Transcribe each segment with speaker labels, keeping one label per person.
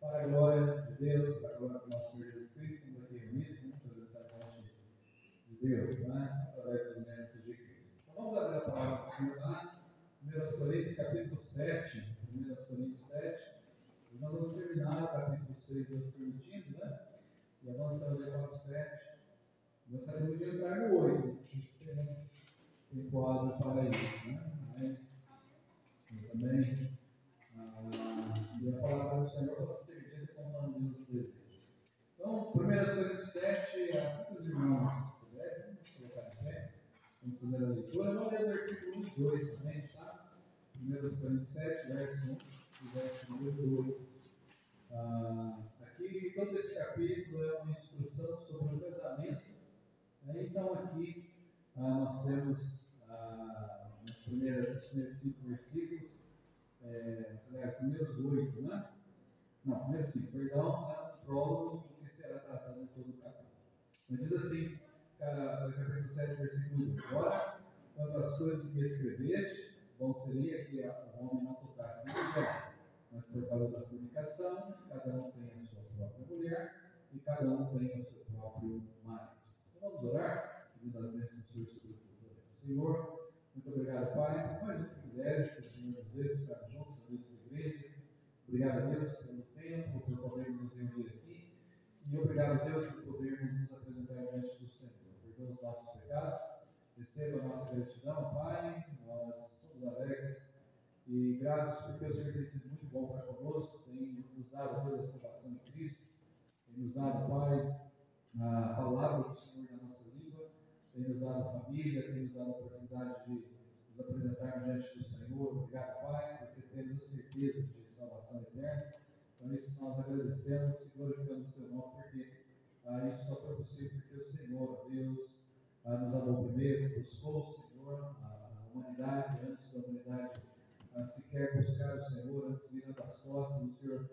Speaker 1: Para a glória de Deus, para a glória do nosso Senhor Jesus Cristo, estamos aqui reunidos, né, para apresentar a voz de Deus, né, através dos méritos de Cristo. Então vamos abrir a palavra do Senhor lá, 1 Coríntios, capítulo 7, 1 Coríntios 7, e nós vamos terminar o capítulo 6, Deus permitindo, né, e avançando para o 7, gostaria de entrar no 8, que teremos temporada para isso, né, mas também e a palavra do Senhor possa ser dita conforme Deus deseja. Então, 1 Coríntios 7, assim que os irmãos puderem, vamos colocar em pé, vamos fazer a leitura. Vamos ler o versículo 1 e 2 também, tá? 1 Coríntios 7, verso 1 e verso 2. Aqui, todo esse capítulo é uma instrução sobre o casamento. Então, aqui, nós temos nos primeiros 5 versículos. Primeiros 8, né? Não, primeiros 5, perdão, é um prólogo que será tratado em todo o capítulo. Mas diz assim, capítulo 7, versículo 1: Ora, quanto às coisas que escrevestes, bom seria que o homem não tocasse em mulher, mas por causa da fornicação, cada um tem a sua própria mulher e cada um tem o seu próprio marido. Então vamos orar, pedindo as bênçãos do Senhor sobre o Senhor. Muito obrigado, Pai, por mais um privilégio que o Senhor nos deu de estar juntos na nossa igreja. Obrigado a Deus pelo tempo, por podermos nos reunir aqui. E obrigado a Deus por podermos nos apresentar diante do Senhor. Perdoa os nossos pecados, receba a nossa gratidão, Pai. Nós somos alegres e gratos porque o Senhor tem sido muito bom para conosco, tem nos dado toda a salvação em Cristo, tem nos dado, Pai, a palavra do Senhor na nossa língua, tem nos dado família, tem nos dado a oportunidade de nos apresentar diante do Senhor. Obrigado, Pai, porque temos a certeza de salvação eterna. Então, isso nós agradecemos e glorificamos o Teu nome, porque isso só foi possível porque o Senhor, Deus, nos amou primeiro, buscou o Senhor, a humanidade, antes da humanidade sequer buscar o Senhor, antes de virar das costas, o Senhor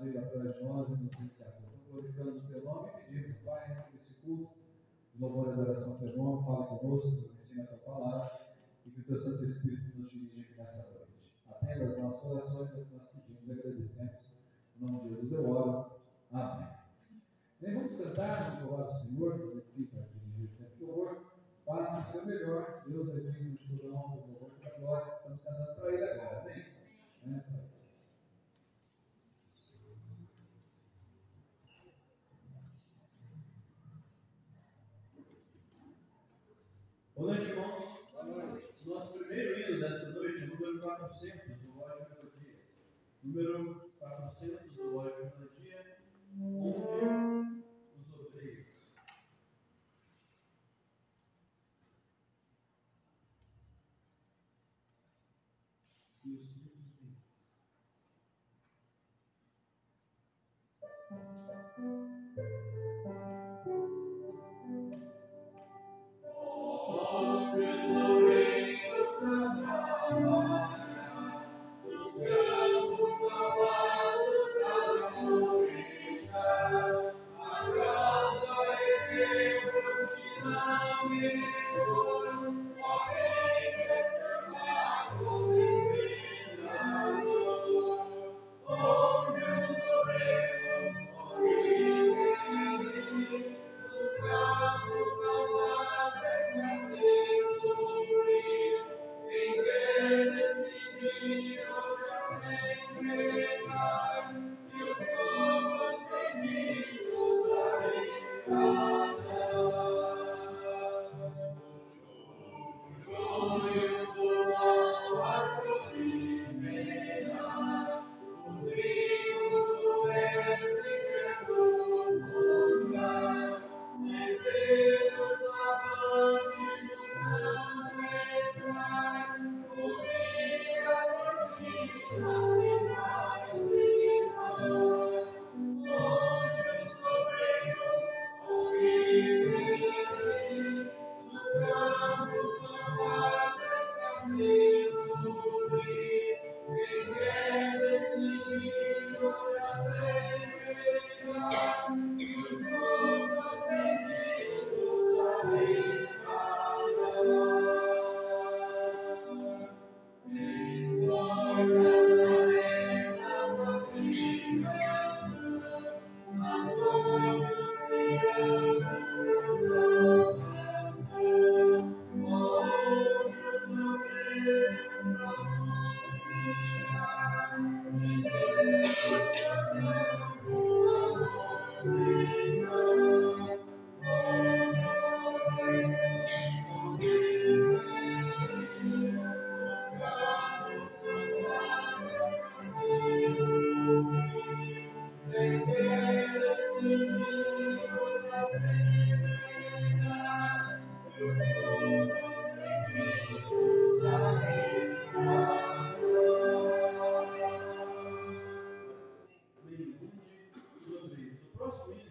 Speaker 1: veio atrás de nós e nos resgatou. Então, glorificando o Teu nome e pedimos, Pai, receba esse culto de louvor e adoração ao Teu nome, fala conosco, nos ensina a Tua palavra e que o Teu Santo Espírito nos dirija aqui nessa noite. Atenda as nossas orações, é o que nós pedimos e agradecemos. Em nome de Jesus eu oro. Amém. Bem, vamos cantar, vamos louvar o Senhor, que aqui para dirigir o tempo de louvor. Faça o seu melhor. Deus é digno de toda honra, todo louvor, toda glória. Estamos cantando para Ele agora. Amém? 400 do Lógica Melodia. Número 400 do Lógica Melodia, onde os obreiros. E os filhos vêm. O próximo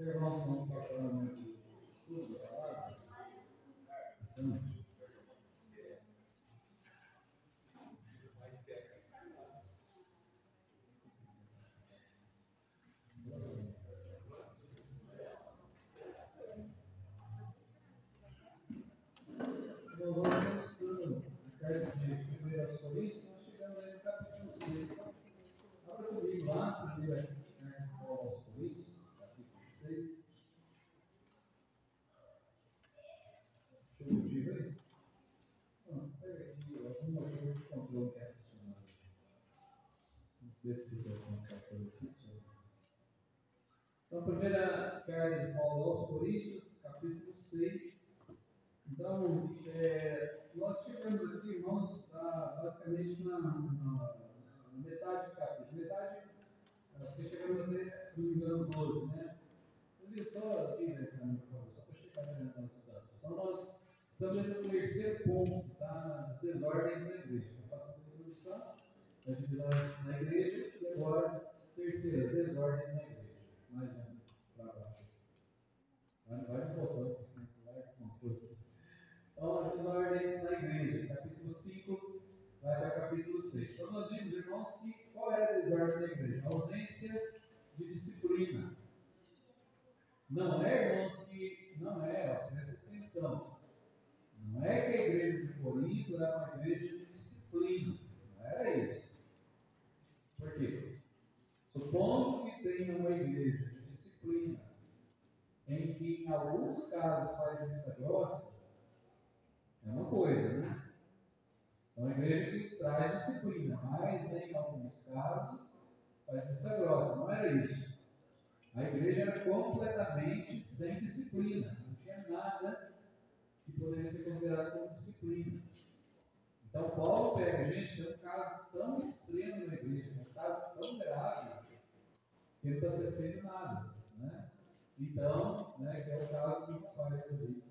Speaker 1: irmãos não passaram muito estudo da palavra? Então, nós vamos estudando a carta de 1 Coríntios, nós chegamos aí no capítulo 6. Abra comigo lá, primeira carta de Paulo aos Coríntios, capítulo 6. Deixa eu ver aí. Não, pega aqui, alguma coisa de controle que é funcionário. Não sei se quiser começar pelo fixo. Então, primeira carta de Paulo aos Coríntios, capítulo 6. Então, nós chegamos aqui, irmãos, basicamente na metade do capítulo. Metade, porque chegamos até, se não me engano, 12, né? Eu li só aqui, né, só para chegar onde nós estamos. Então, nós estamos no terceiro ponto, tá? As desordens na igreja. Passamos a introdução, das divisões na igreja, e agora, terceiro, as desordens na igreja. Mais um, para baixo. Vai voltando, vai com Então, as desordens na igreja, capítulo 5, vai até o capítulo 6. Então, nós vimos, irmãos, que qual era a desordem da igreja? A ausência de disciplina. Não é, irmãos, que não é, presta atenção. Não é que a igreja de Corinto era uma igreja de disciplina. Não era isso. Por quê? Supondo que tenha uma igreja de disciplina, em que em alguns casos faz vista grossa, é uma coisa, né? É uma igreja que traz disciplina, mas em alguns casos faz vista grossa. Não era isso. A igreja era completamente sem disciplina. Não tinha nada que poderia ser considerado como disciplina. Então, Paulo pega, gente, tem um caso tão extremo na igreja, um caso tão grave, que não está sendo feito nada. Né? Então, né, que é o caso do rapaz ali,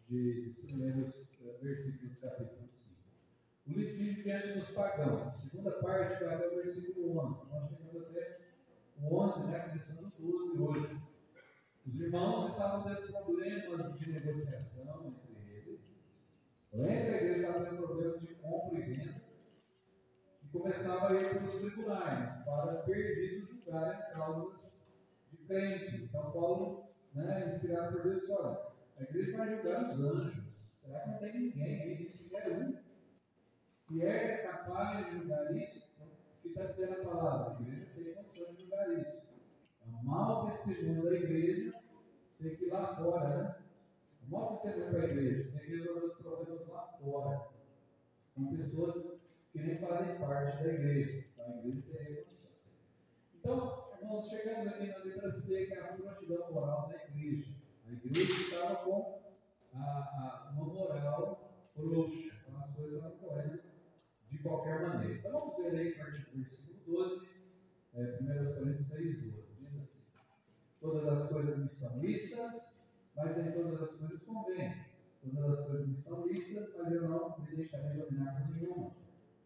Speaker 1: dos primeiros versículos do capítulo 5. O litígio diante dos pagãos. Segunda parte vai até o versículo 11. Nós chegamos até o 11, né, começando o 12 hoje. Os irmãos estavam tendo problemas de negociação entre eles. Entre a igreja estava tendo problemas de compra e venda. E começava a ir para os tribunais para perdidos julgarem causas de crentes. Então, Paulo, né, inspirado por Deus, disse: olha, a igreja vai julgar os anjos. Será que não tem ninguém aí, nem sequer um, que é capaz de julgar isso? O que está dizendo a palavra? A igreja tem condição de julgar isso. É um mau testemunho da igreja, tem que ir lá fora, né? O mau testemunho para a igreja tem que resolver os problemas lá fora, com pessoas que nem fazem parte da igreja. Então, a igreja tem condições. Então, nós chegamos aqui na letra C, que é a frouxidão moral da igreja. A igreja estava com uma moral frouxa, então as coisas estavam correndo de qualquer maneira. Então, vamos ver aí a partir do versículo 12, 1 Coríntios 6, 12. Diz assim: todas as coisas me são lícitas, mas nem todas as coisas convêm. Todas as coisas me são lícitas, mas eu não me deixarei dominar por nenhuma.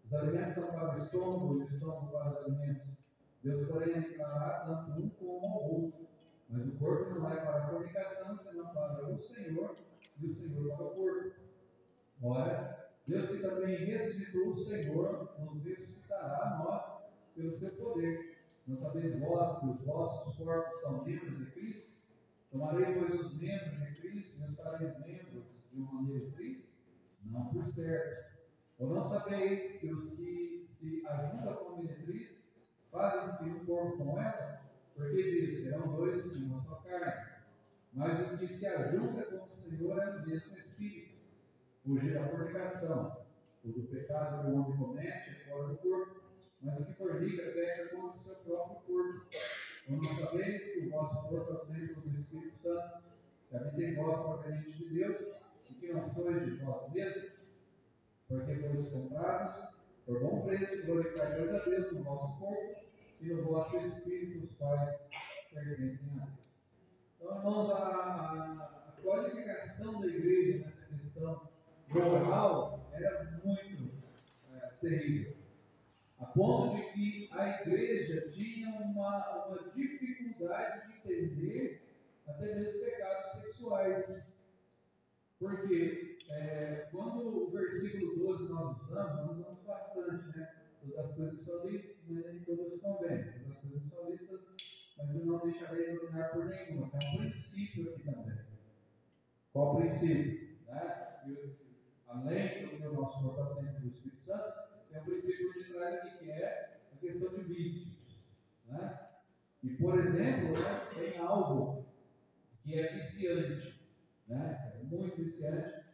Speaker 1: Os alimentos são para o estômago, e o estômago para os alimentos. Deus, porém, declarará tanto um como ao outro. Mas o corpo não vai para a fornicação, senão para o Senhor, e o Senhor para o corpo. Ora, Deus que também ressuscitou o Senhor, nos ressuscitará a nós pelo seu poder. Não sabeis vós que os vossos corpos são membros de Cristo? Tomarei, pois, os membros de Cristo e os fareis membros de uma meretriz? Não por certo. Ou não sabeis que os que se ajuntam com a meretriz fazem-se um corpo com ela? Porque diz: serão dois de uma só carne. Mas o que se ajunta com o Senhor é o mesmo Espírito. Fugir da fornicação. Todo pecado que o homem comete é fora do corpo, mas o que fornica peca contra o seu próprio corpo. Ou não sabeis que o vosso corpo é o templo do Espírito Santo, que habita em vós proveniente de Deus, e que não sois de vós mesmos? Porque fois comprados por bom preço, glorificai, pois, a Deus no vosso corpo e no vosso espírito, os quais pertencem a Deus. Então, irmãos, a qualificação da igreja nessa questão moral era muito terrível, a ponto de que a igreja tinha uma dificuldade de entender até mesmo pecados sexuais. Porque quando o versículo 12 nós usamos bastante, né? Todas as coisas são lícitas, mas nem todas convêm. Todas as coisas são lícitas, mas eu não deixarei dominar por nenhuma. Que é um princípio aqui também. Qual o princípio? Né? Além do que o nosso corpo é o templo do Espírito Santo, tem um princípio de trás aqui que é a questão de vícios. Né? E, por exemplo, né, tem algo que é viciante, né? É muito viciante,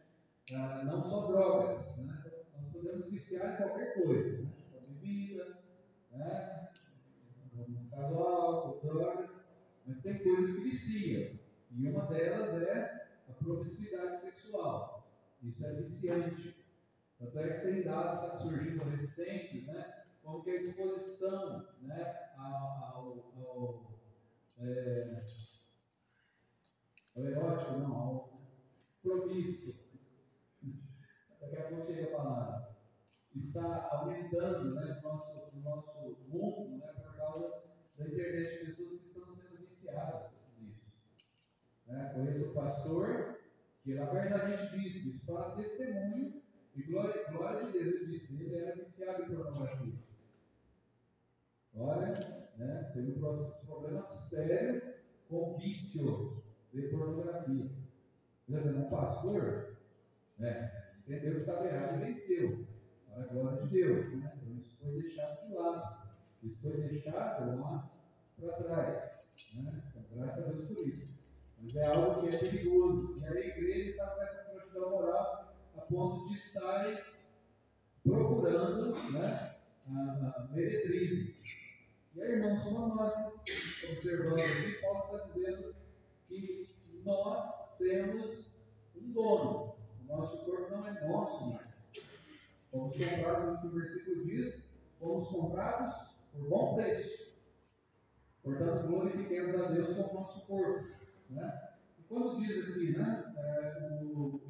Speaker 1: não só drogas. Né? Nós podemos viciar em qualquer coisa, né? Bebida, né? No caso álcool, drogas, mas tem coisas que viciam. E uma delas é a promiscuidade sexual. Isso é viciante. Tanto é que tem dados surgindo recentes, né? Como que a exposição, né, ao erótico, não, ao promíscuo. Daqui a pouco chega a palavra. Está aumentando, né, no nosso mundo, né, por causa da internet, pessoas que estão sendo viciadas nisso. Né? Conheço um pastor que abertamente disse isso para testemunho, e glória de Deus, ele disse, ele era viciado em pornografia. Olha, né, teve um problema sério com vício de pornografia. Um pastor, né, entendeu que estava errado e venceu. Para a glória de Deus. Né? Então isso foi deixado de lado. Isso foi deixado lá para trás. Né? Então, graças a Deus por isso. Mas é algo que é perigoso. E a igreja está com essa frouxidão moral a ponto de estarem procurando, né, a meretrizes. E aí, irmãos, como nós observamos aqui, Paulo está dizendo que nós temos um dono. O nosso corpo não é nosso mais. Fomos comprados, o versículo diz, fomos comprados por bom preço. Portanto, glorifiquemos a Deus com o nosso corpo. Né? E quando diz aqui, né, o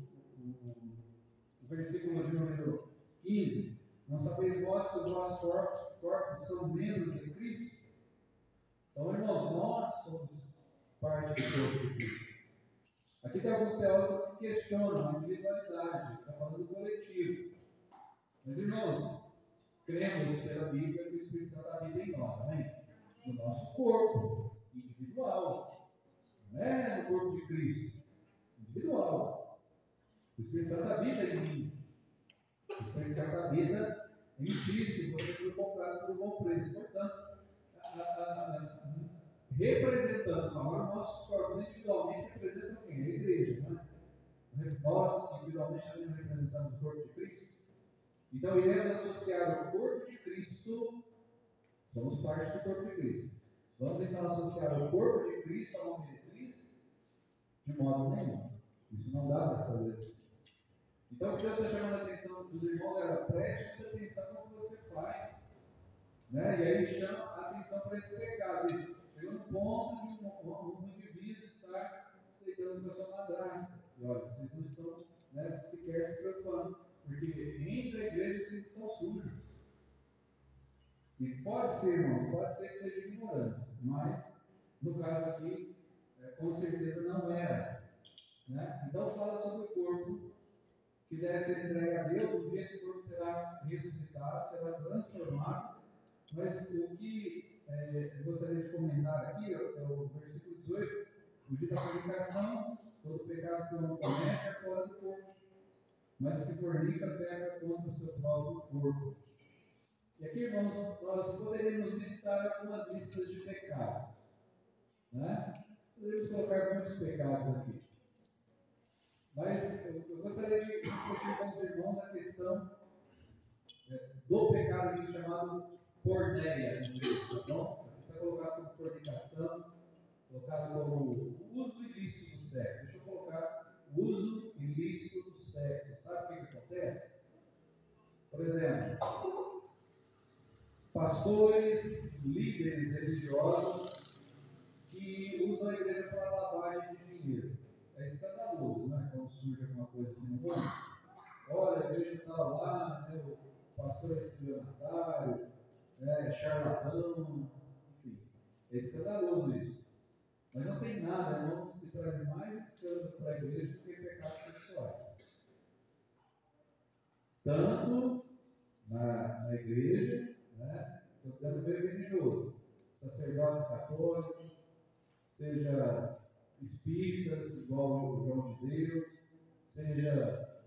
Speaker 1: versículo de número 15, não sabeis vós que os vossos corpos são membros de Cristo? Então, irmãos, nós somos parte do corpo de Cristo. Aqui tem alguns teólogos que questionam a individualidade, está falando do coletivo. Mas, irmãos, cremos pela Bíblia que o Espírito Santo habita em nós, amém? No nosso corpo individual. Não é no corpo de Cristo. Individual. O Espírito Santo habita em mim. O Espírito Santo habita em ti, se você foi comprado por um bom preço. Portanto, representando agora nossos corpos individualmente representam quem? A igreja, não é? Nós individualmente também representamos o corpo de Cristo. Então, iremos associar o corpo de Cristo, somos parte do corpo de Cristo. Vamos então associar o corpo de Cristo a uma meretriz? De modo nenhum. Isso não dá para fazer assim. Então, o que Deus está chamando a atenção dos irmãos era: preste muita atenção no que você faz. Né? E aí chama a atenção para esse pecado. Chegou no ponto de um indivíduo estar se deitando com a sua madrasta. E olha, vocês não estão, né, sequer se preocupando, porque entre a igreja vocês estão sujos. E pode ser, irmãos, pode ser que seja ignorância, mas no caso aqui, com certeza não era. Né? Então fala sobre o corpo que deve ser entregue a Deus. Um dia esse corpo será ressuscitado, será transformado. Mas o que eu gostaria de comentar aqui é o versículo 18: fugir da fornicação, todo pecado que o homem comete é fora do corpo, mas o que fornica peca contra o seu próprio corpo. E aqui, irmãos, nós poderíamos listar algumas listas de pecados. Né? Poderíamos colocar muitos pecados aqui. Mas eu gostaria de discutir com os irmãos a questão do pecado aqui chamado porneia, tá bom? Está colocado como fornicação, colocado como uso ilícito do sexo. Deixa eu colocar o uso ilícito do sexo. Sabe o que acontece? Por exemplo, pastores, líderes religiosos que usam a igreja para lavagem de dinheiro. É escandaloso, né? Quando surge alguma coisa assim no mundo. Olha, a igreja está lá, né? O pastor é estelionatário, charlatão, enfim. É escandaloso isso. Mas não tem nada, irmãos, que traz mais escândalo para a igreja do que pecados sexuais. Tanto na igreja, né? Estou dizendo meio religioso, sacerdotes católicos, seja espíritas, igual o João de Deus, seja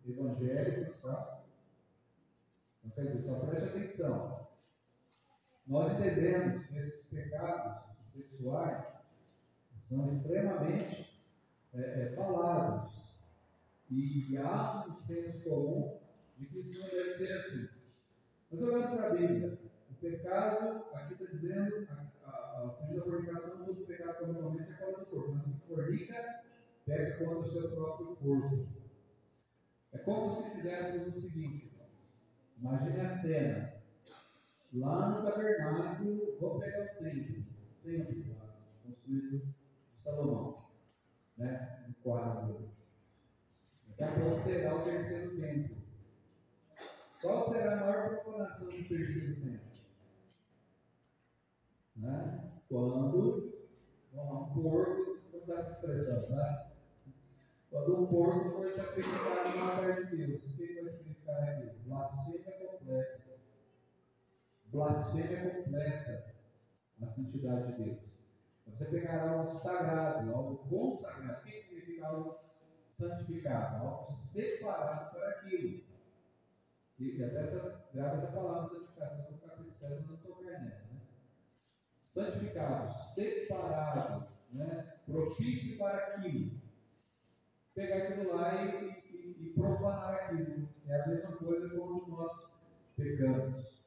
Speaker 1: evangélicos, tá? Então, quer dizer, só preste atenção. Nós entendemos que esses pecados sexuais são extremamente falados e há um senso comum de que isso não deve ser assim. Mas olhando para a Bíblia, o pecado, aqui está dizendo, a fugir da fornicação, todo pecado provavelmente é fora do corpo, mas o que fornica, peca contra o seu próprio corpo. É como se fizéssemos o seguinte, irmãos. Imagine a cena. Lá no tabernáculo, vou pegar o templo lá, construído de Salomão, né? No quadro. Daqui a pouco terá o terceiro templo. Qual será a maior profanação do terceiro templo? Né? Quando um porco, vamos usar essa expressão, né? Quando um porco for sacrificado no altar de Deus, o que vai significar aquilo? Blasfêmia completa. Blasfêmia completa a santidade de Deus. Você pegará algo sagrado, algo consagrado. O que significa algo santificado? Algo separado para aquilo. E até grava essa palavra santificação no capítulo 7, não tocar nela. Né? Santificado, separado, né? Propício para aquilo. Pegar aquilo lá e profanar aquilo. É a mesma coisa quando nós pecamos.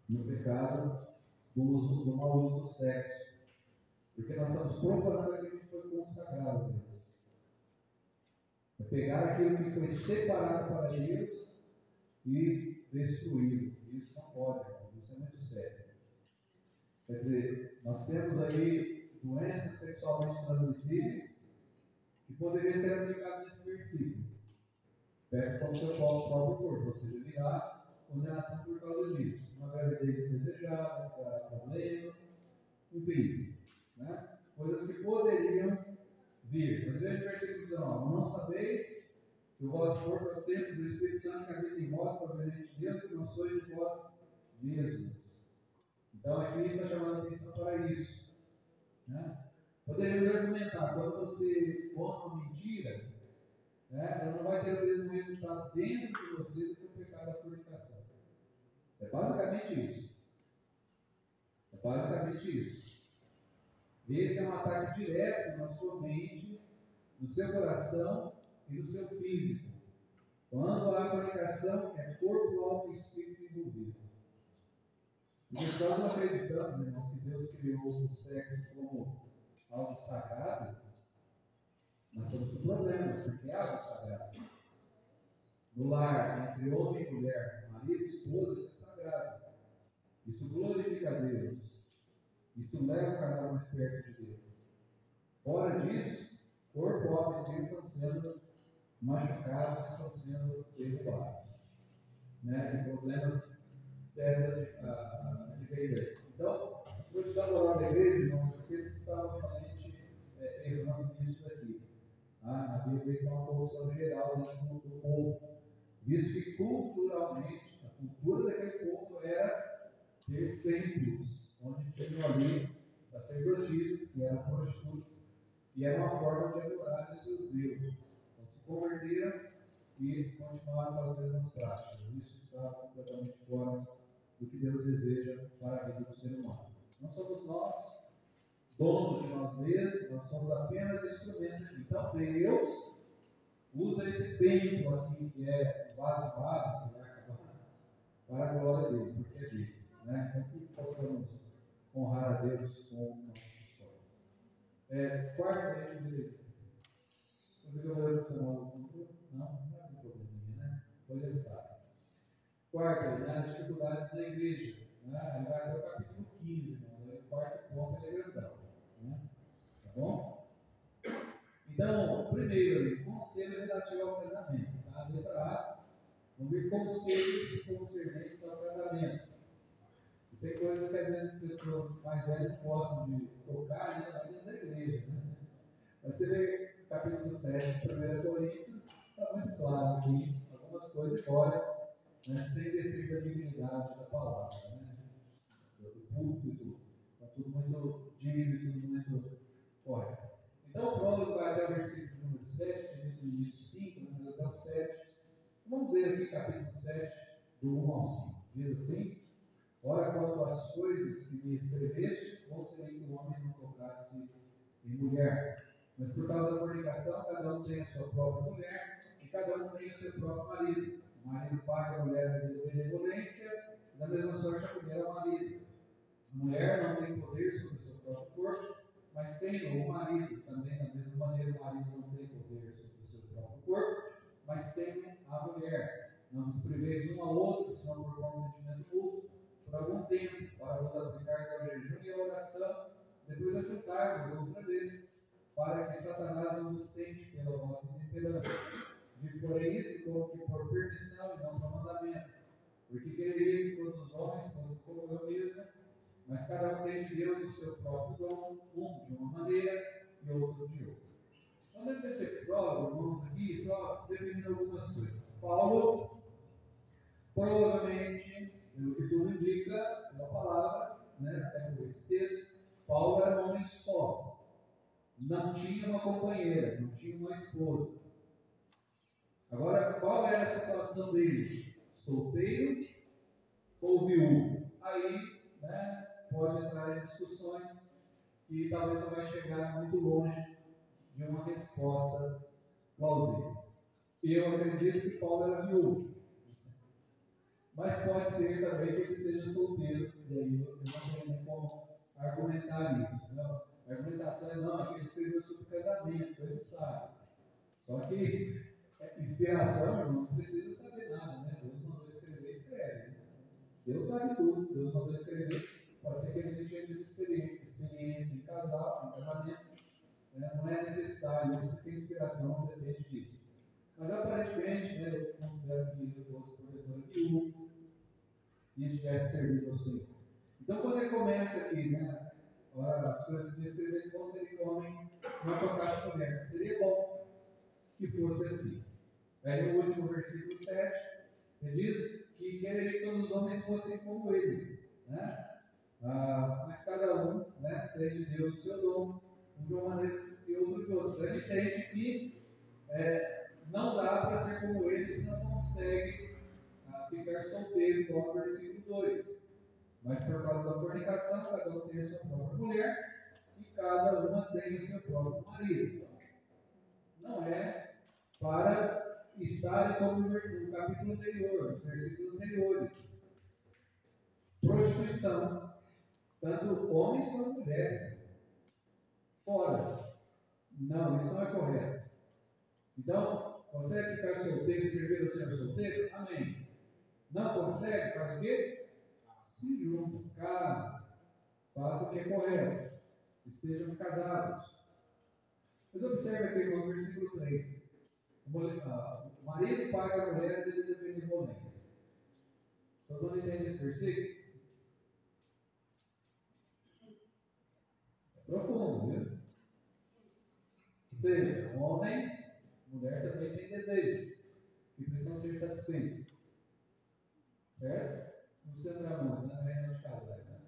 Speaker 1: No pecado do mau uso do sexo. Porque nós estamos profanando aquilo que foi consagrado a Deus. É pegar aquilo que foi separado para Deus e destruí-lo. Isso não pode, isso é muito sério. Quer dizer, nós temos aí doenças sexualmente transmissíveis que poderiam ser aplicadas nesse versículo. Pega como seu próprio corpo, ou seja, virá condenação por causa disso. Uma gravidez indesejada, problemas, enfim, né? Coisas que poderiam vir. Mas veja o versículo 19: não sabeis que o vosso corpo é o templo do Espírito Santo que habita em vós, proveniente de Deus, que não sois de vós mesmos. Então aqui está chamando a atenção para isso. Né? Poderíamos argumentar, quando você conta uma mentira, né, ela não vai ter o mesmo resultado dentro de você do que o pecado da fornicação. É basicamente isso. É basicamente isso. Esse é um ataque direto na sua mente, no seu coração e no seu físico. Quando há fornicação, é corpo, alma e espírito envolvido. Porque nós não acreditamos, irmãos, que Deus criou o sexo como algo sagrado, nós temos problemas, porque é algo sagrado. No lar, entre homem e mulher, marido e esposa, isso é sagrado. Isso glorifica a Deus. Isso leva o casal mais perto de Deus. Fora disso, corpo, alma e espírito estão sendo machucados, estão sendo derrubados. Né? E problemas sérios de ver. Então, vou te dar uma palavra da igreja, irmão, porque eles estavam realmente errando nisso daqui. A Bíblia tem uma corrupção geral dentro do povo. Visto que culturalmente, a cultura daquele povo era ter templos, onde tinham ali sacerdotisas, que eram prostitutas, e era uma forma de adorar os seus deuses. Então se converteram e continuaram com as mesmas práticas. Isso está completamente fora do que Deus deseja para a vida do ser humano. Não somos nós donos de nós mesmos, nós somos apenas instrumentos aqui. Então Deus usa esse templo aqui, que é o vaso barro, para a glória dele, porque é dele. Né? Então que possamos honrar a Deus com nossos histórias. Quarto item, você que eu vou funcionar o controle? Não é um probleminha, né? Pois ele sabe. Quarto, né, as dificuldades da igreja. Né? Ele vai até o capítulo 15, né? O quarto ponto é grandão. Né? Tá bom? Então, primeiro, conselho relativo ao casamento. Tá? Letra A, vamos ver conselhos concernentes ao casamento. Tem coisas que às vezes as pessoas mais velhas gostam de tocar ainda dentro da igreja. Né? Mas você vê capítulo 7 de 1 Coríntios, está muito claro aqui, algumas coisas fora, né, sem descer da dignidade da palavra, né? Do púlpito, está tudo muito digno, tudo muito correto. Então o prólogo vai até o versículo número 7, no início 5, né, até o 7. Vamos ler aqui capítulo 7, do 1 ao 5. Diz assim: ora, quanto às coisas que me escreveste, conselhei que o homem não tocasse em mulher. Mas por causa da fornicação, cada um tem a sua própria mulher, e cada um tem o seu próprio marido. O marido paga a mulher de benevolência, e da mesma sorte a mulher ao marido. A mulher não tem poder sobre o seu próprio corpo, mas tem o marido. Também, da mesma maneira, o marido não tem poder sobre o seu próprio corpo, mas tem a mulher. Não vos priveis um ao outro, senão por consentimento mútuo, por algum tempo, para vos aplicar ao jejum e à oração, depois ajuntar-vos outra vez, para que Satanás não vos tente pela vossa intemperância. Digo, porém, isso como que por permissão e não por mandamento, porque quereria que todos os homens fossem como eu mesmo, mas cada um tem de Deus o seu próprio dom, um de uma maneira e outro de outra. Então, dentro desse prólogo, vamos aqui só definindo algumas coisas. Paulo, provavelmente, pelo que tudo indica, pela palavra, né, até por esse texto, Paulo era um homem só. Não tinha uma companheira, não tinha uma esposa. Agora, qual era a situação dele? Solteiro ou viúvo? Aí, né, pode entrar em discussões e talvez não vai chegar muito longe de uma resposta plausível. Eu acredito que Paulo era viúvo. Mas pode ser também que ele seja solteiro, e aí eu não tenho nem como argumentar isso. Não. A argumentação é não, é que ele escreveu sobre casamento, ele sabe. Só que inspiração não precisa saber nada, né? Deus mandou escrever, escreve. Deus sabe tudo, Deus mandou escrever. Pode ser que ele tenha tido experiência em casal, em casamento. Né? Não é necessário isso, porque a inspiração não depende disso. Mas aparentemente, né, eu considero que ele fosse provedor viúvo e estivesse servindo ao Senhor. Então, quando ele começa aqui, né? As coisas que escrever bom seria que o homem não tocasse a mulher. Seria bom que fosse assim. Aí no último versículo 7, ele diz que quereria que todos os homens fossem como ele. Né? Mas cada um, né, tem de Deus o seu dom, um de uma maneira e outro de outra. Ele entende que não dá para ser como ele se não consegue ficar solteiro, igual o versículo 2. Mas por causa da fornicação, cada um tem a sua própria mulher e cada uma tem o seu próprio marido. Não é para estar como no capítulo anterior, nos versículos anteriores. Prostituição, tanto homens quanto mulheres. Fora. Não, isso não é correto. Então, consegue ficar solteiro e servir o Senhor solteiro? Amém. Não consegue? Faz o quê? Se juntam, casa, faça o que é correto, estejam casados. Mas observe aqui no versículo 3. O marido paga a mulher de benevolência. Todo mundo entende esse versículo? É profundo, viu? Ou seja, homens, mulher também tem desejos que precisam ser satisfeitos. Certo? Não precisa entrar muito, não é reunião de casais, né?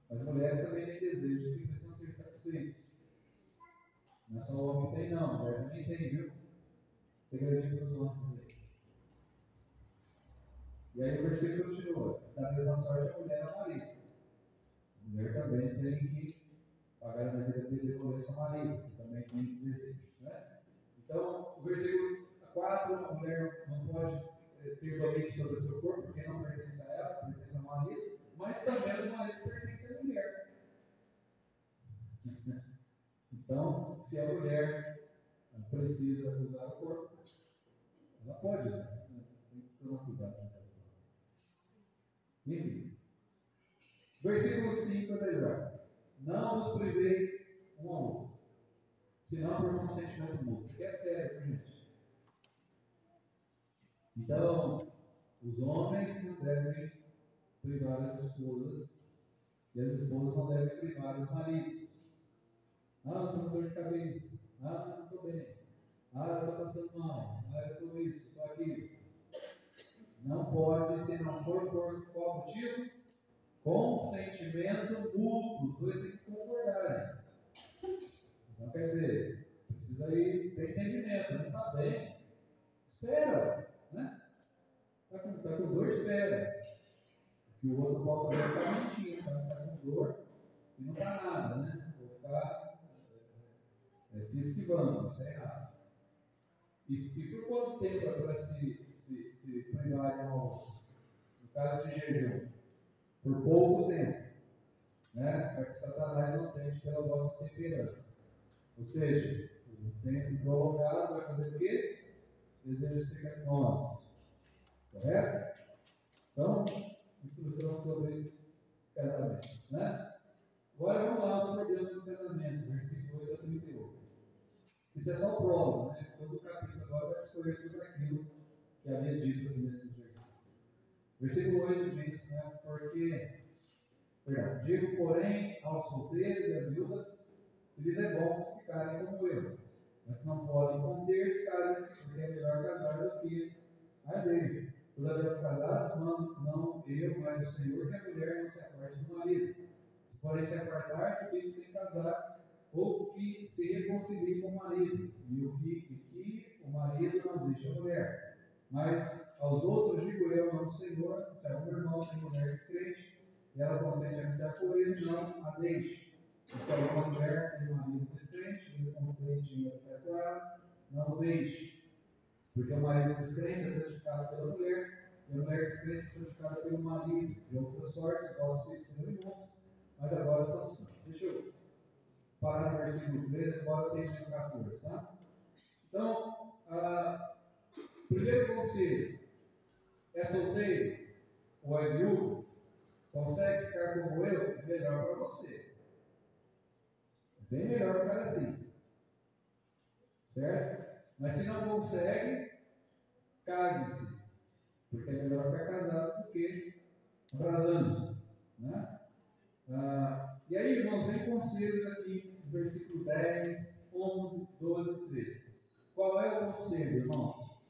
Speaker 1: As mulheres também têm desejos que precisam ser satisfeitos. Não é só o homem que tem, não. A mulher também tem, viu? Segredinho para os homens aí. E aí o versículo continua. Da mesma sorte a mulher ao marido. A mulher também tem que pagar a devida benevolência ao marido, que também tem desejos, né? Então, o versículo 4, a mulher não pode ter domínio sobre o seu corpo, porque não pertence a ela, pertence ao marido, mas também o marido pertence à mulher. Então, se a mulher precisa usar o corpo, ela pode usar. Tem que tomar cuidado. Enfim. Versículo 5 é melhor. Não vos priveis um ao outro, senão por consentimento mútuo. Isso aqui é sério, gente. Então, os homens não devem privar as esposas, e as esposas não devem privar os maridos. Ah, eu estou com dor de cabeça. Ah, não estou bem. Ah, eu estou passando mal. Ah, eu estou isso, estou aquilo. Não pode, se não for por qual motivo? Consentimento mútuo. Os dois têm que concordar. Então, quer dizer, precisa ir ter entendimento. Não está bem? Espera, né? Está com dor, espera. Que o outro possa estar mentindo, está com dor e não está nada, né? Vou ficar se esquivando, isso é errado. E por quanto tempo é para se privar no caso de jejum? Por pouco tempo, né? Para que Satanás não tente pela vossa temperança. Ou seja, o tempo prolongado vai fazer o quê? Desejos pecaminosos. Correto? Então, instrução sobre casamento, né? Agora vamos lá aos problemas do casamento, versículo 8 a 38. Isso é só prova, né? Todo o capítulo agora vai discorrer sobre aquilo que havia dito aqui nesse versículo. Versículo 8 diz, né? Digo, porém, aos solteiros e às viúvas, que lhes é bom se ficarem como eu, mas não podem conter-se, casem-se, porque é melhor casar do que a dele. Todavia os casados, não eu, mas o Senhor, que a mulher não se aparte do marido. Se porém se apartar, que fique sem casar, ou que se reconcilie com o marido, e que o marido não deixe a mulher. Mas aos outros digo eu, não o Senhor, se algum irmão tem mulher descrente, e ela consente a ficar com ele, não a deixe. E se alguma mulher tem marido descrente, e ele consente a ficar com ela, não o deixe. Porque o marido descrente é santificado pela mulher, e a mulher descrente é santificada pelo marido. De outra sorte, vossos filhos serão imundos, mas agora são santos. Deixa eu parar no versículo 13, agora tem no 14, tá? Então, primeiro conselho: é solteiro ou é viúvo? Consegue ficar como eu? É melhor para você. É bem melhor ficar assim. Certo? Mas se não consegue, case-se. Porque é melhor ficar casado do que abrasando-se. Né? E aí, irmãos, vem conselhos aqui, no versículo 10, 11, 12 e 13. Qual é o conselho, irmãos?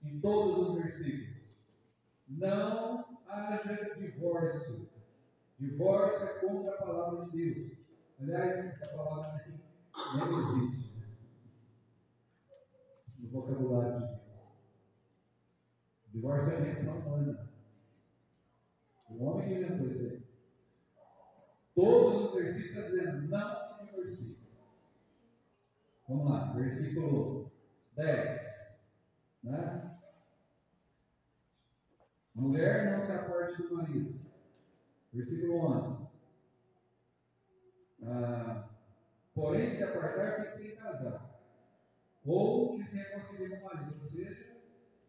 Speaker 1: Em todos os versículos. Não haja divórcio. Divórcio é contra a palavra de Deus. Aliás, essa palavra aqui nem existe no vocabulário de Deus. Divórcio é invenção humana. O homem que inventou isso aí. Todos os versículos estão dizendo: não se divorcie. Vamos lá, versículo 10. Né? Mulher não se aparte do marido. Versículo 11. Porém, se apartar, fique sem casar. Ou que se reconcilie com o marido. Ou seja,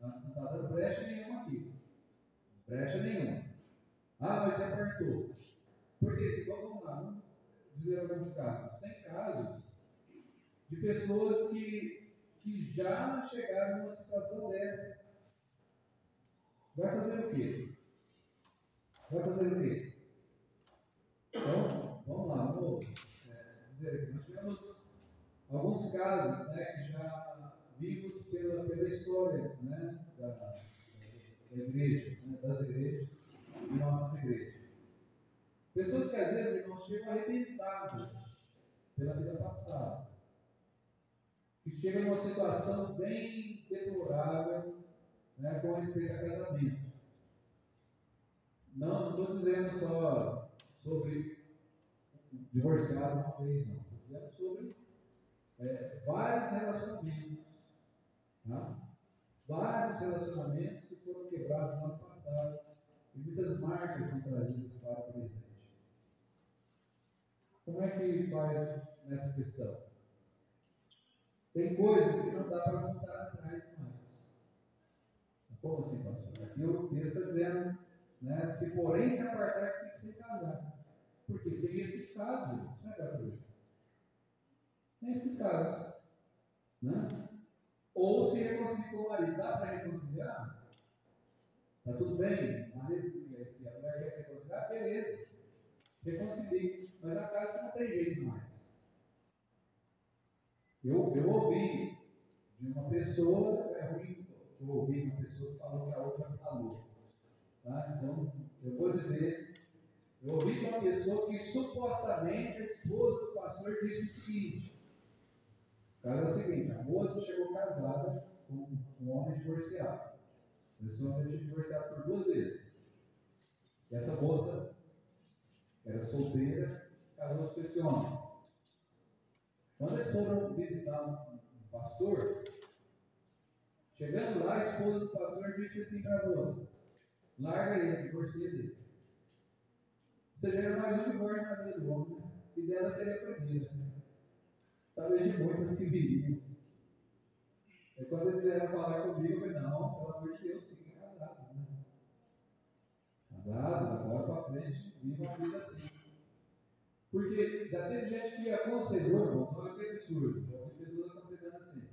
Speaker 1: não está dando brecha nenhuma aqui. Brecha nenhuma. Mas se apartou. Porque, vamos lá, vamos dizer alguns casos. Tem casos de pessoas que já chegaram numa situação dessa. Vai fazer o quê? Então, vamos lá, vamos dizer aqui. Nós tivemos alguns casos, né, que já vimos pela história, né, da igreja, né, das igrejas, de nossas igrejas. Pessoas que às vezes, irmãos, chegam arrebentadas pela vida passada, que chegam numa situação bem deplorável, né, com respeito a casamento. Não estou dizendo só sobre divorciado uma vez, não. Estou dizendo sobre vários relacionamentos. Tá? Vários relacionamentos que foram quebrados no ano passado e muitas marcas são trazidas para o presente. Como é que faz nessa questão? Tem coisas que não dá para voltar atrás mais. Como assim, pastor? Aqui o texto está dizendo, né, se porém se apartar, fique sem casar. Porque tem esses casos, como é que vai fazer? Tem esses casos. Né? Ou se reconciliar com o marido, dá para reconciliar? Está tudo bem? O marido, a mulher reconciliar. Beleza. Reconcilie. Mas a casa não tem jeito mais. Eu ouvi de uma pessoa, é ruim, eu ouvi de uma pessoa que falou que a outra falou. Tá? Então, eu vou dizer, eu ouvi de uma pessoa que supostamente a esposa do pastor disse o seguinte: o caso é o seguinte, a moça chegou casada com um homem divorciado. Esse homem tinha divorciado por 2 vezes. E essa moça era solteira, casou-se com esse homem. Quando eles foram visitar um pastor, chegando lá, a esposa do pastor disse assim para a moça: larga ele, divorcia dele. Você já era mais um divórcio na vida do homem, né? E dela seria a primeira. Talvez de muitas que viriam. E quando eles vieram falar comigo, eu falei: não, pelo amor de Deus, sim, casados, né? Casados, agora para frente, vivam uma vida assim. Porque já teve gente que aconselhou, irmão, olha que absurdo. Já tem pessoas aconselhando assim: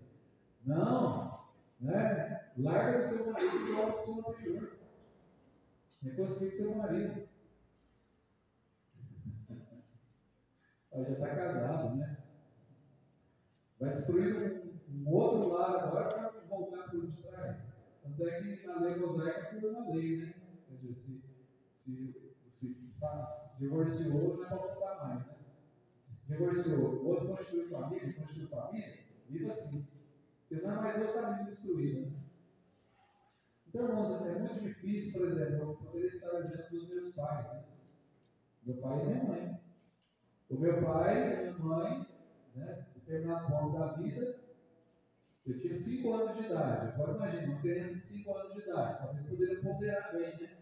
Speaker 1: não, né? Larga do seu marido e volta do seu anterior. Reconcilie com seu marido. Aí já está casado, né? Vai destruir um outro lado agora para voltar por de trás. Tanto é que na lei mosaica foi uma lei, né? Quer dizer, se divorciou, não é para voltar mais, né? Se divorciou, o outro constituiu família, viva assim. Porque senão mais 2 famílias destruídas, né? Então, irmãos, é muito difícil, por exemplo, eu poderia citar o exemplo dos meus pais, né? Meu pai e minha mãe. O meu pai e a minha mãe, né, em determinado ponto da vida, eu tinha 5 anos de idade. Agora imagina, uma criança de 5 anos de idade, talvez poderia ponderar bem, né?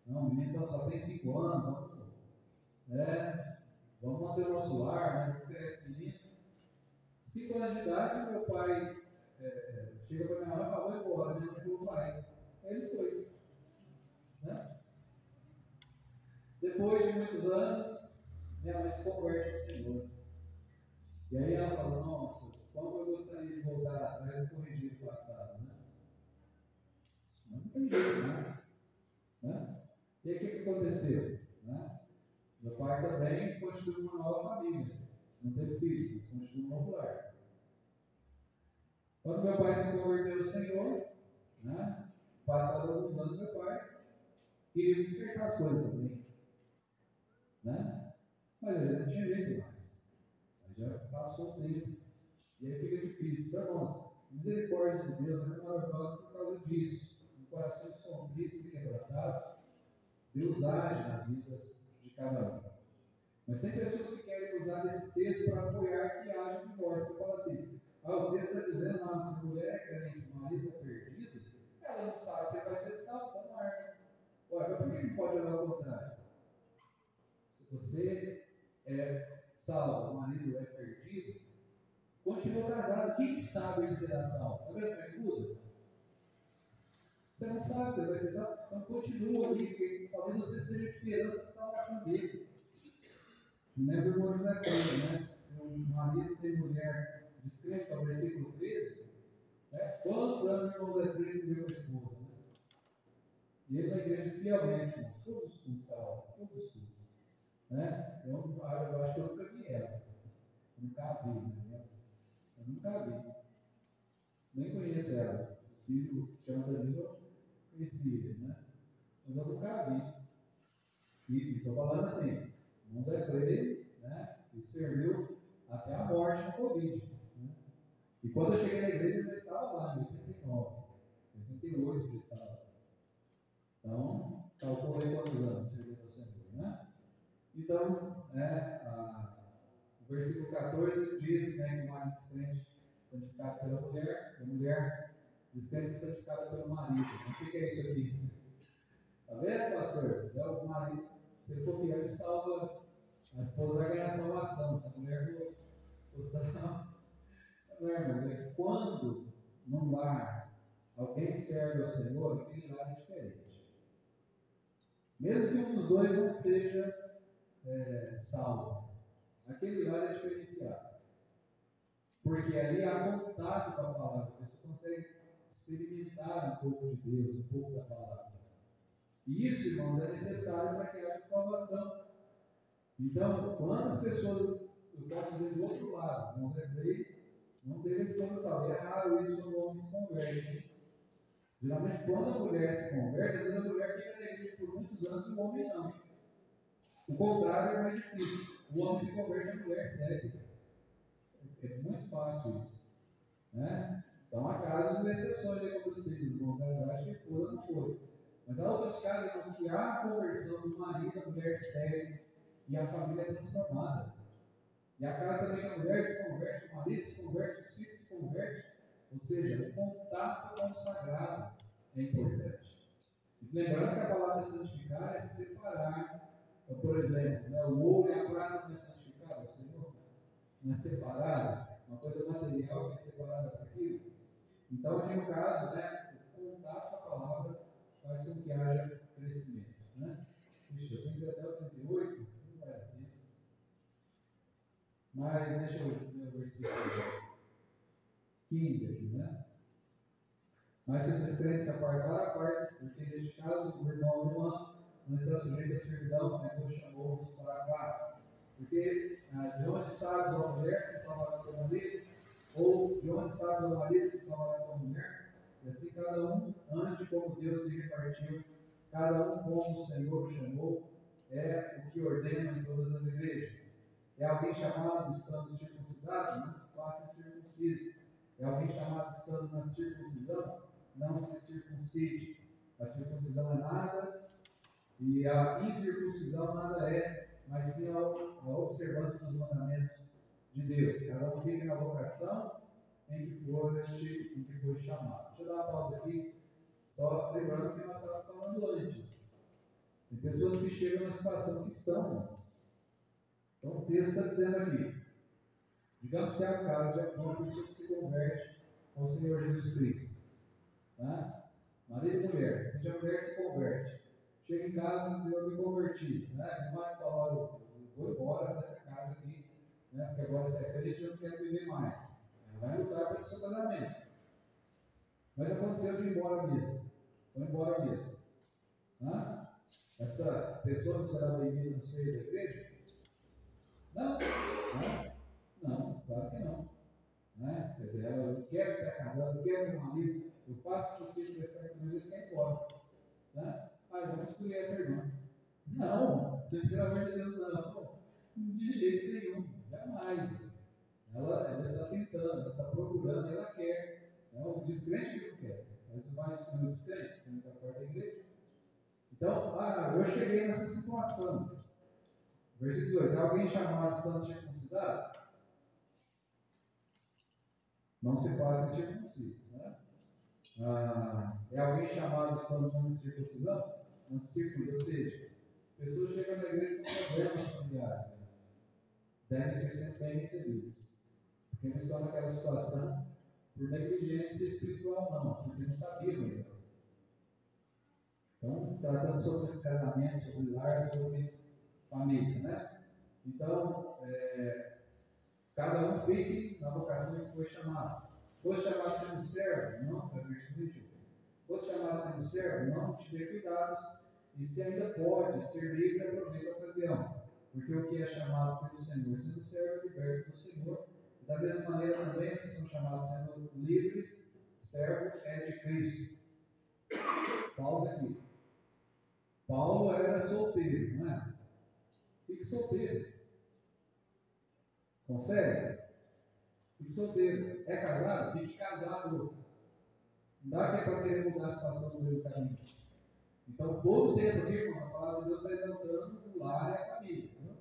Speaker 1: Não, o menino só tem 5 anos, vamos manter o nosso lar, né? Vamos criar esse menino. 5 anos de idade, meu pai chega para minha mãe e fala: vou embora. Minha mãe falou: vai. Aí ele foi. Né? Depois de muitos anos, minha mãe se converte ao Senhor. E aí ela fala: nossa, como eu gostaria de voltar atrás e corrigir o passado, né? Não tem jeito mais. Né? E aí o que aconteceu? Né? Meu pai também construiu uma nova família. Não teve filhos, mas construiu um novo lar. Quando meu pai se converteu ao Senhor, né? Passado alguns anos, meu pai queria consertar as coisas também. Né? Mas ele não tinha jeito mais. Aí já passou o tempo. E aí fica difícil. Então, irmãos, misericórdia de Deus é maravilhosa por causa disso. Em corações sombrios e quebrantados, Deus age nas vidas de cada um. Mas tem pessoas que querem usar esse texto para apoiar que haja divórcio. Eu falo assim: o texto está dizendo lá, se a mulher é crente, o marido é perdido, ela não sabe se vai ser salvo ou não. Ué, mas por que não pode olhar ao contrário? Se você é salvo, o marido é perdido, continua casado, quem sabe ele será salvo? Está vendo como é que muda? Você não sabe, ele vai ser salvo. Então continua ali, porque talvez você seja a esperança de salvação dele. Lembra o irmão José Pedro, né? Se um marido tem mulher descrente, que é o versículo 13, né? Quantos anos o irmão José Pedro viveu com a esposa? Né? E ele na igreja fielmente, irmãos, todos os cultos, todos os cultos. Né? Eu acho que eu nunca vi ela. Eu nunca vi, né? Eu nunca vi. Nem conheço ela. O filho que chama Danilo, eu conheci ele, né? Mas eu nunca vi. E estou falando assim, irmão Zé Freire, né? Que serviu até a morte no Covid. Né? E quando eu cheguei na igreja, ele estava lá, em 89. 88 ele estava lá. Então, calculei quantos anos serviu ao Senhor, né? Então, o versículo 14 diz, né, que o marido descrente santificado pela mulher, a mulher descrente santificada pelo marido. O que é isso aqui? Está vendo, pastor? O marido, se ele for fiel, ele salva. A esposa vai ganhar salvação. Se a mulher for salva. Não é, mas é que quando num lar alguém serve ao Senhor, aquele lar é diferente. Mesmo que um dos dois não seja salvo, aquele lar é diferenciado. Porque ali há contato com a palavra. Você consegue experimentar um pouco de Deus, um pouco da palavra. E isso, irmãos, é necessário para que haja salvação. Então, quando as pessoas, eu posso dizer do outro lado, irmãos, não teve esposa salva. É raro isso quando o homem se converte. Geralmente, quando a mulher se converte, às vezes a mulher fica na igreja por muitos anos e o homem não. O contrário é mais difícil. O homem se converte, a mulher segue. É muito fácil isso. Né? Então, há casos de exceções, como eu citei, irmãos, acho que a esposa não foi. Mas há outros casos, irmãos, que há a conversão do marido, a mulher segue e a família é transformada. E a casa também a mulher se converte, o marido se converte, os filhos se convertem. Ou seja, o contato com o sagrado é importante. E lembrando que a palavra santificar é separar. Então, por exemplo, né, o ouro e a prata não é santificado, o Senhor não é separado. Uma coisa material que é separada daquilo. Então, aqui no caso, né, o contato com a palavra faz com que haja crescimento. Né? Deixa eu ver até o 38, não vai dar tempo. Mas deixa eu ver o versículo 15 aqui, né? Mas se o descrente se apartar, aparte-se, porque neste caso o irmão ou irmã não está sujeito à servidão, então chamou-os para a paz. Porque de onde sabe a mulher se salvará com o marido, ou de onde sabe o marido se salvará com a mulher, e assim cada um ande como Deus lhe repartiu, cada um como o Senhor o chamou, é o que ordena em todas as igrejas. É alguém chamado estando circuncidado? Não se faça circunciso. É alguém chamado estando na circuncisão? Não se circuncide. A circuncisão é nada, e a incircuncisão nada é, mas sim a observância dos mandamentos de Deus. Cada um fica na vocação em que foi chamado. Deixa eu dar uma pausa aqui, só lembrando que nós estávamos falando antes. Tem pessoas que chegam na situação que estão. Então o texto está dizendo aqui, digamos que é o caso de uma pessoa que se converte ao Senhor Jesus Cristo. Tá? Marido e mulher, a mulher se converte. Chega em casa e eu me converti. Né? O marido fala, eu vou embora dessa casa aqui, né? Porque agora você é crente e eu não quero viver mais. Ela vai lutar pelo seu casamento. Mas aconteceu de ir embora mesmo. Foi embora mesmo. Né? Essa pessoa não será bem-vinda no seio da igreja? Não. Não, claro que não. Né? Quer dizer, eu quero estar casado, eu quero um marido, eu faço o possível para estar com ele, ele quer ir embora. Né? Eu vou excluir essa irmã. Não, pelo amor de Deus, não. De jeito nenhum, jamais. Ela está tentando, ela está procurando, ela quer. O descrente que não quer. Mas você vai excluir o descrente, você não está fora da igreja. Então, eu cheguei nessa situação. Versículo 18: alguém chamado estando circuncidado? Não se faça circunciso. Né? É alguém chamado estando na circuncisão? Não se circuncida. Ou seja, pessoas chegam na igreja com problemas familiares. Né? Devem ser sempre bem recebidos. Porque não estão naquela situação por negligência espiritual, não, porque não sabiam ainda. Então, tratando sobre casamento, sobre lar, sobre família, né? Então, cada um fique na vocação que foi chamado. Fosse chamado sendo servo? Não, é versículo 21. Fosse chamado sendo servo? Não, te dê cuidados, e se ainda pode ser livre, aproveita a ocasião. Porque o que é chamado pelo Senhor sendo servo, liberto do Senhor. Da mesma maneira também, vocês são chamados sendo livres, servo é de Cristo. Pausa aqui. Paulo era solteiro, não é? Fique solteiro. Consegue? Fique solteiro. É casado? Fique casado. Não dá que é para querer mudar a situação do meio do caminho. Então, todo o tempo aqui, irmãos, a palavra de Deus está exaltando o lar e a família. Né?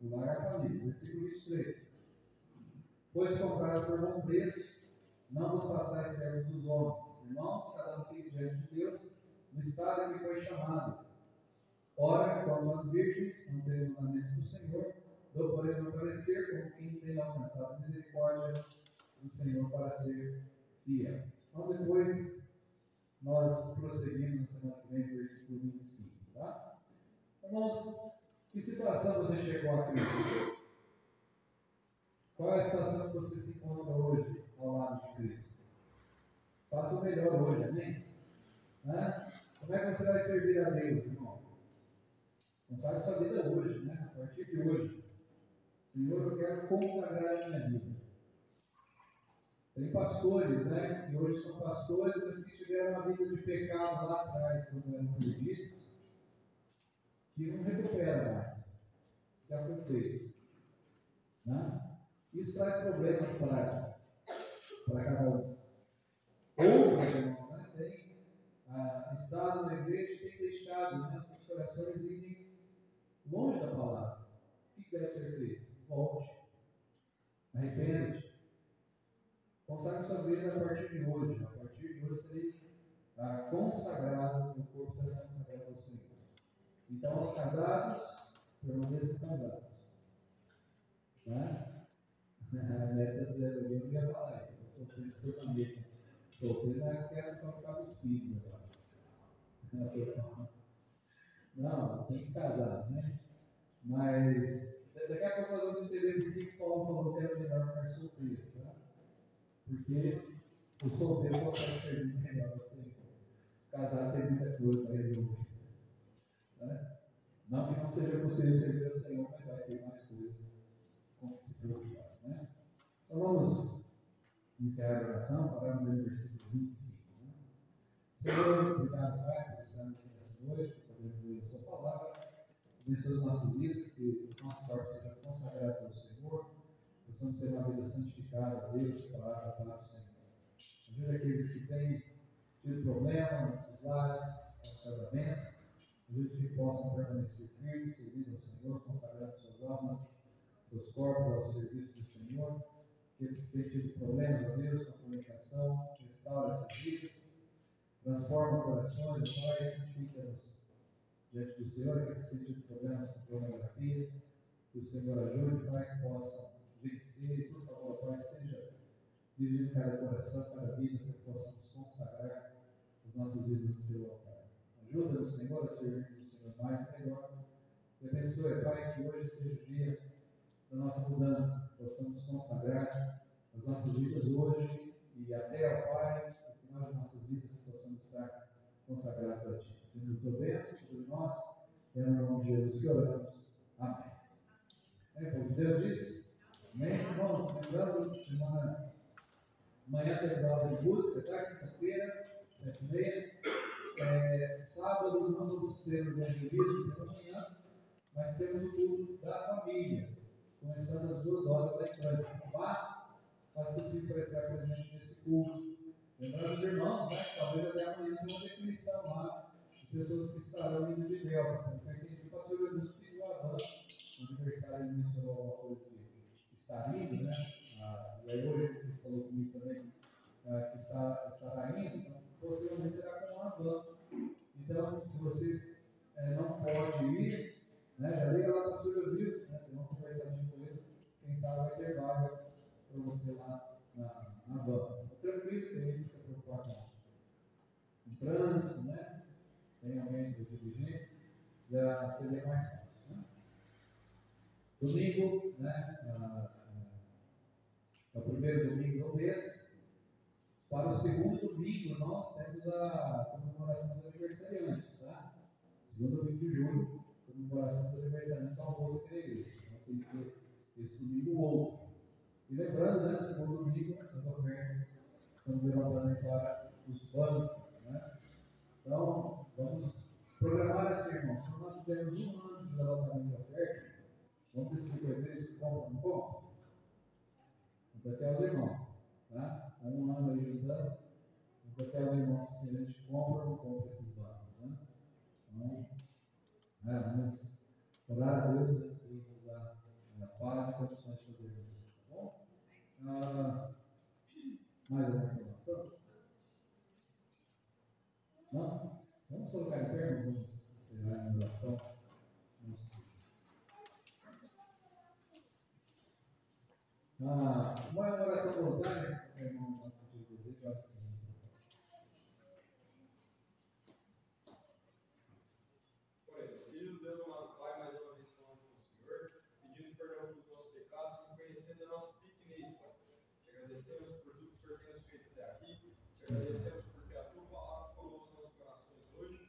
Speaker 1: O lar e a família. Versículo 23. Pois comprados por bom preço, não vos façais servos dos homens. Irmãos, cada um fique diante de Deus, no estado em que foi chamado. Ora, quando as virgens não têm os mandamentos do Senhor, do porém não parecer como quem tem alcançado misericórdia do Senhor para ser fiel. Então, depois, nós prosseguimos na semana que vem, versículo 25. Tá? Irmãos, que situação você chegou a Cristo? Qual é a situação que você se encontra hoje ao lado de Cristo? Faça o melhor hoje, amém? Né? Como é que você vai servir a Deus, irmão? Consagre sua vida hoje, né? A partir de hoje. Senhor, eu quero consagrar a minha vida. Tem pastores, né? Que hoje são pastores, mas que tiveram uma vida de pecado lá atrás, quando eram perdidos, que não recuperam mais. Já foi feito. Né? Isso traz problemas para cada um. Outros, irmãos, né? Tem estado na igreja, tem deixado, né, seus corações irem longe da palavra. O que deve ser feito? Volte. Arrepende-te. Consagre sua vida a partir de hoje. A partir de hoje serei consagrado, o corpo será consagrado ao Senhor. Então, os casados, permaneçam casados. Né? A Neta está dizendo, eu não ia falar isso. Os solteiros permaneçam. Solteiro não é quero colocar dos filhos agora. Não, tem que casar, né? Mas daqui a pouco nós vamos entender por que Paulo falou que era melhor ficar solteiro, tá? Porque o solteiro consegue servir melhor ao Senhor. Casar tem muita coisa para resolver. Né? Não que não seja possível servir ao Senhor, mas vai ter mais coisas com que se preocupar. Né? Então vamos encerrar a oração, paramos no versículo 25. Né? Senhor, obrigado, Pai, por estarmos aqui nessa noite, por podermos ler a Sua palavra. Abençoe as nossas vidas, que os nossos corpos sejam consagrados ao Senhor, possamos ter uma vida santificada a Deus, para o Senhor. Ajude aqueles que têm tido problema nos lares, no casamento, ajude que possam permanecer firmes, servindo ao Senhor, consagrando suas almas, seus corpos ao serviço do Senhor. Aqueles que têm tido problemas, a Deus, com a comunicação, restaura essas vidas, transforma corações, Pai, santifica-nos diante do Senhor, aqueles que têm tido problemas com pornografia, que o Senhor ajude, Pai, que possam vencer, e por favor, Pai, esteja dirigindo cada coração, cada vida, para que possamos consagrar as nossas vidas no Teu altar. Ajuda-nos, Senhor, a servir do Senhor mais e melhor. E abençoe, Pai, que hoje seja o dia da nossa mudança, possamos consagrar as nossas vidas hoje e até ao Pai, no final de nossas vidas, possamos estar consagrados a Ti. Pedindo Tua bênção sobre nós, é no nome de Jesus que oramos. Amém. O povo de Deus disse? Amém? Irmãos, lembrando, semana, amanhã temos aula de música, tá? Quinta-feira, 7h30. Sábado, nós vamos ter o evangelismo pela manhã, mas temos o culto da família, começando às 2h da tarde. Vá, faça possível para estar presente nesse culto. Lembrando os irmãos, né, que talvez até amanhã tenha uma definição lá de pessoas que estarão indo de Delta. Porque eu entendi que o pastor Augusto pediu a van, no aniversário ele mencionou alguma coisa que está indo, né? E aí hoje ele falou comigo também que estará indo, então possivelmente será com uma van. Então, se você não pode ir, né, já liga lá para o pastor Augusto, né? Tem uma conversadinha com ele, quem sabe vai ter vaga para você lá na van. Tranquilo, tem aí para você preocupar com o trânsito, né? Tem alguém para dirigir, já seria mais fácil. Né? Domingo, né? É o primeiro domingo do mês. Para o segundo domingo, nós temos a comemoração dos aniversariantes, tá? Segundo domingo de julho, comemoração dos aniversariantes ao almoço aqui na igreja. Não sei se esse domingo ou outro. E lembrando, né, no segundo domingo, as ofertas estamos levantando para os bancos, né? Então, vamos programar assim, irmãos. Quando nós fizermos 1 ano de levantamento de oferta, vamos decidir com a igreja se compra ou não compra. Vamos até os irmãos, tá? Há 1 ano aí ajudando, vamos até os irmãos se a gente compra ou não compra esses bancos, né? Então, vamos orar a Deus, Deus nos dá a paz e condições de fazer isso, tá bom? Mais alguma informação? Não? Vamos colocar em pé, vamos encerrar a oração. Uma oração voluntária, irmão, antes de dizer que hora sim.
Speaker 2: Filho, Deus amado Pai, mais uma vez falando com o Senhor, pedindo perdão pelos nossos pecados e reconhecendo a nossa pequenez, Pai. Te agradecemos por tudo que o Senhor tem nos feito até aqui, te agradecemos porque a tua palavra falou aos nossos corações hoje,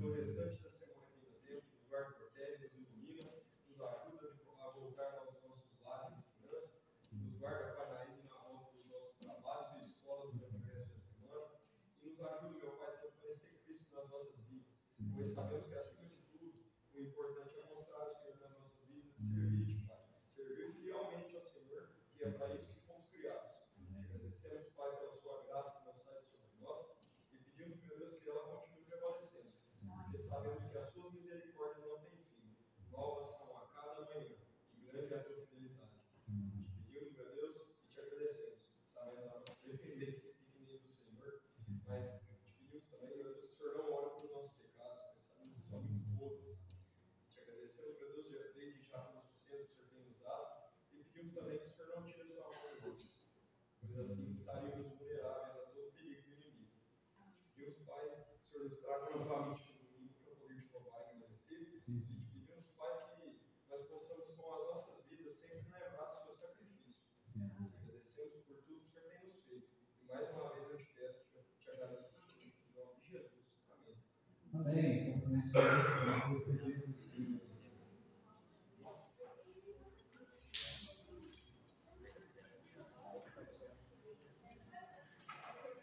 Speaker 2: pelo restante da semana que ainda temos, nos guarda por terra, nos ilumina, nos ajuda a voltar aos nossos lares em segurança, nos guarda para a na volta dos nossos trabalhos e escolas durante o resto da semana, e nos ajuda, meu Pai, a transparecer Cristo nas nossas vidas, pois sabemos que, acima de tudo, o importante é mostrar o Senhor nas nossas vidas e servir-te, Pai. Servir fielmente ao Senhor, e é para isso que fomos criados. Te agradecemos, Pai, pela sua graça que não sai sobre nós, e pedimos, meu Deus, que ela continue prevalecendo, porque sabemos que as suas misericórdias não têm fim. Novas são a cada manhã, e grande é a tua fidelidade. Te pedimos, meu Deus, e te agradecemos, sabendo da nossa dependência e pequenez do Senhor, mas te pedimos também, meu Deus, que o Senhor não olhe para os nossos pecados, pois sabemos que são muito poucos. Te agradecemos, meu Deus, desde já pelo sustento que o Senhor tem nos dado, e pedimos também que o Senhor não tire a sua mão de nós, pois assim estaríamos vulneráveis a todo perigo do inimigo. Pedimos, Pai, que o Senhor nos traga novamente no domingo para poder te louvar e agradecer. E te pedimos, Pai, que nós possamos, com as nossas vidas, sempre lembrar do seu sacrifício. Agradecemos por tudo que o Senhor tem nos feito. E mais uma vez eu te peço, te agradeço por tudo. Em nome de Jesus. Amém.
Speaker 1: Amém.